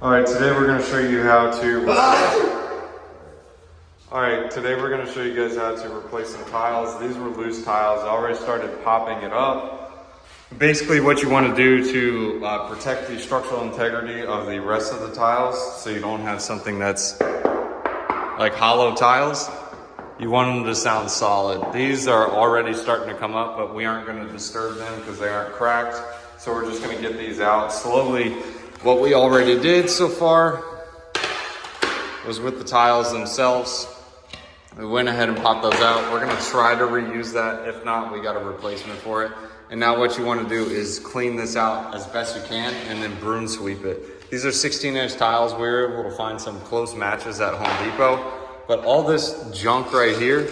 Alright, today we're going to show you how to... Alright, today we're going to show you guys how to replace some tiles. These were loose tiles. I already started popping it up. Basically what you want to do to protect the structural integrity of the rest of the tiles, so you don't have something that's like hollow tiles, you want them to sound solid. These are already starting to come up, but we aren't going to disturb them because they aren't cracked. So we're just going to get these out slowly. What we already did so far was with the tiles themselves. We went ahead and popped those out. We're gonna try to reuse that. If not, we got a replacement for it. And now what you wanna do is clean this out as best you can and then broom sweep it. These are 16-inch tiles. We were able to find some close matches at Home Depot. But all this junk right here,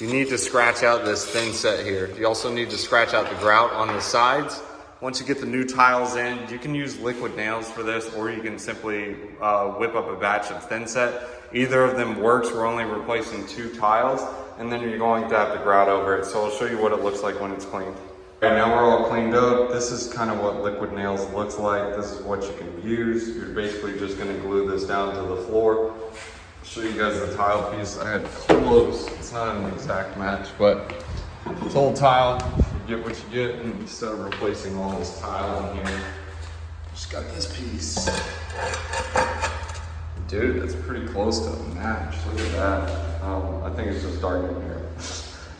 you need to scratch out this thin set here. You also need to scratch out the grout on the sides. Once you get the new tiles in, you can use liquid nails for this, or you can simply whip up a batch of thin set. Either of them works. We're only replacing 2 tiles, and then you're going to have to grout over it. So I'll show you what it looks like when it's cleaned. Right now we're all cleaned up. This is kind of what liquid nails looks like. This is what you can use. You're basically just going to glue this down to the floor. I'll show you guys the tile piece. I had close. It's not an exact match, but it's old tile. Get what you get, and instead of replacing all this tile in here, just got this piece. Dude, that's pretty close to a match. Look at that. I think it's just dark in here.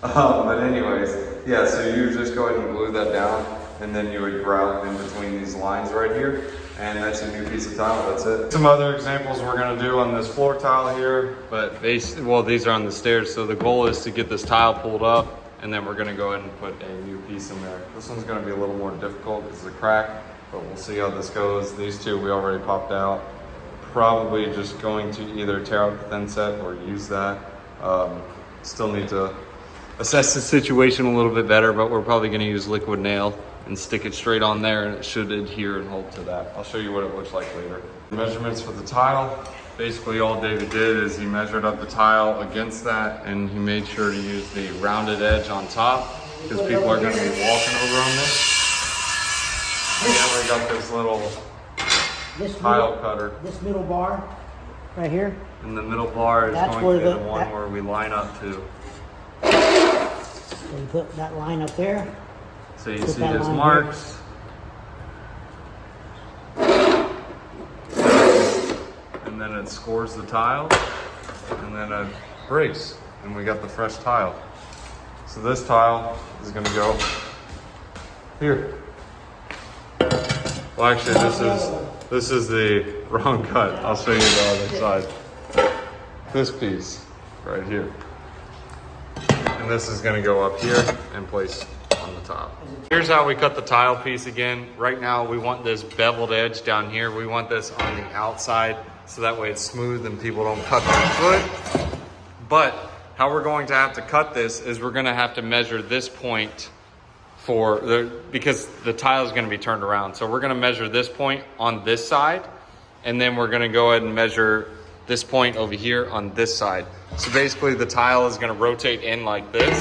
But anyways, yeah, so you just go ahead and glue that down, and then you would grout in between these lines right here, and that's a new piece of tile. That's it. Some other examples we're gonna do on this floor tile here, but well, these are on the stairs, so the goal is to get this tile pulled up, and then we're gonna go ahead and put a new piece in there. This one's gonna be a little more difficult because it's a crack, but we'll see how this goes. These two we already popped out. Probably just going to either tear out the thin set or use that. Still need to assess the situation a little bit better, but we're probably gonna use liquid nail and stick it straight on there, and it should adhere and hold to that. I'll show you what it looks like later. Measurements for the tile. Basically all David did is he measured up the tile against that, and he made sure to use the rounded edge on top because people are going to be walking over on this. And we got this little tile cutter. This middle bar right here. And the middle bar is going to be the one where we line up to. So you put that line up there. So you see his marks. And then it scores the tile, and then a brace, and we got the fresh tile. So this tile is gonna go here. Well, actually, this is the wrong cut. I'll show you the other side. This piece right here, and this is gonna go up here and place on the top. Here's how we cut the tile piece again. Right now, we want this beveled edge down here. We want this on the outside, so that way it's smooth and people don't cut their foot. But how we're going to have to cut this is we're gonna have to measure this point because the tile is gonna be turned around. So we're gonna measure this point on this side, and then we're gonna go ahead and measure this point over here on this side. So basically the tile is gonna rotate in like this.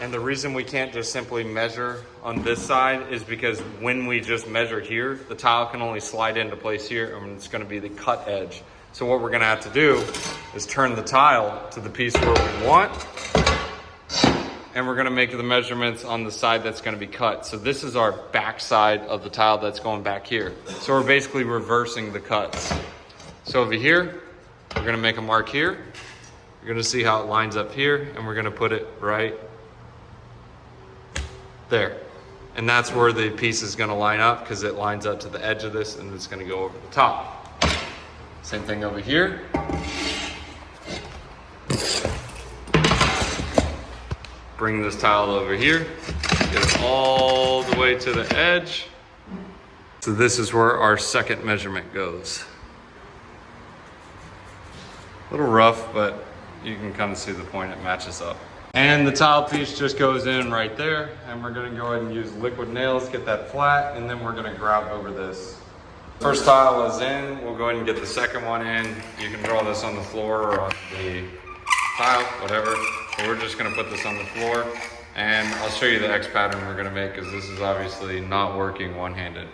And the reason we can't just simply measure on this side is because when we just measure here, the tile can only slide into place here, and it's gonna be the cut edge. So what we're gonna have to do is turn the tile to the piece where we want, and we're gonna make the measurements on the side that's gonna be cut. So this is our back side of the tile that's going back here. So we're basically reversing the cuts. So over here, we're gonna make a mark here. You're gonna see how it lines up here, and we're gonna put it right there. And that's where the piece is gonna line up because it lines up to the edge of this, and it's gonna go over the top. Same thing over here. Bring this tile over here, get it all the way to the edge. So this is where our second measurement goes. A little rough, but you can kind of see the point, it matches up. And the tile piece just goes in right there, and we're gonna go ahead and use liquid nails, get that flat, and then we're gonna grout over this. First tile is in, we'll go ahead and get the second one in. You can draw this on the floor or on the tile, whatever. But we're just gonna put this on the floor, and I'll show you the X pattern we're gonna make because this is obviously not working one-handed.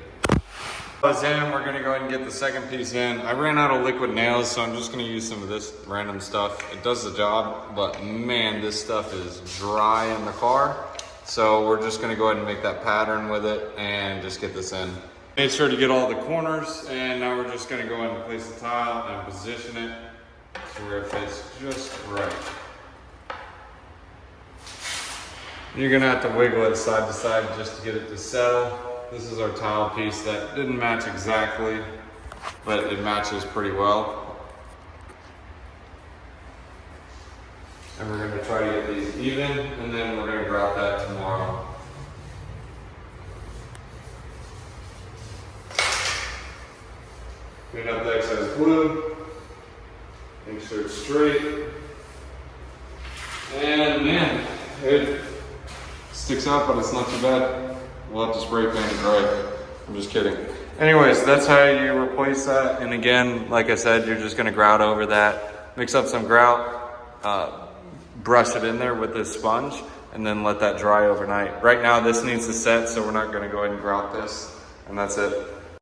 In, we're gonna go ahead and get the second piece in. I ran out of liquid nails, so I'm just gonna use some of this random stuff. It does the job, but man, this stuff is dry in the car. So we're just gonna go ahead and make that pattern with it and just get this in. Made sure to get all the corners, and now we're just gonna go ahead and place the tile and position it to where it fits just right. You're gonna have to wiggle it side to side just to get it to settle. This is our tile piece that didn't match exactly, but it matches pretty well. And we're gonna try to get these even, and then we're gonna grout that tomorrow. Clean up the excess glue, make sure it's straight. And man, it sticks out, but it's not too bad. We'll have to spray paint it right. I'm just kidding. Anyways, that's how you replace that. And again, like I said, you're just gonna grout over that. Mix up some grout, brush it in there with this sponge, and then let that dry overnight. Right now, this needs to set, so we're not gonna go ahead and grout this, and that's it.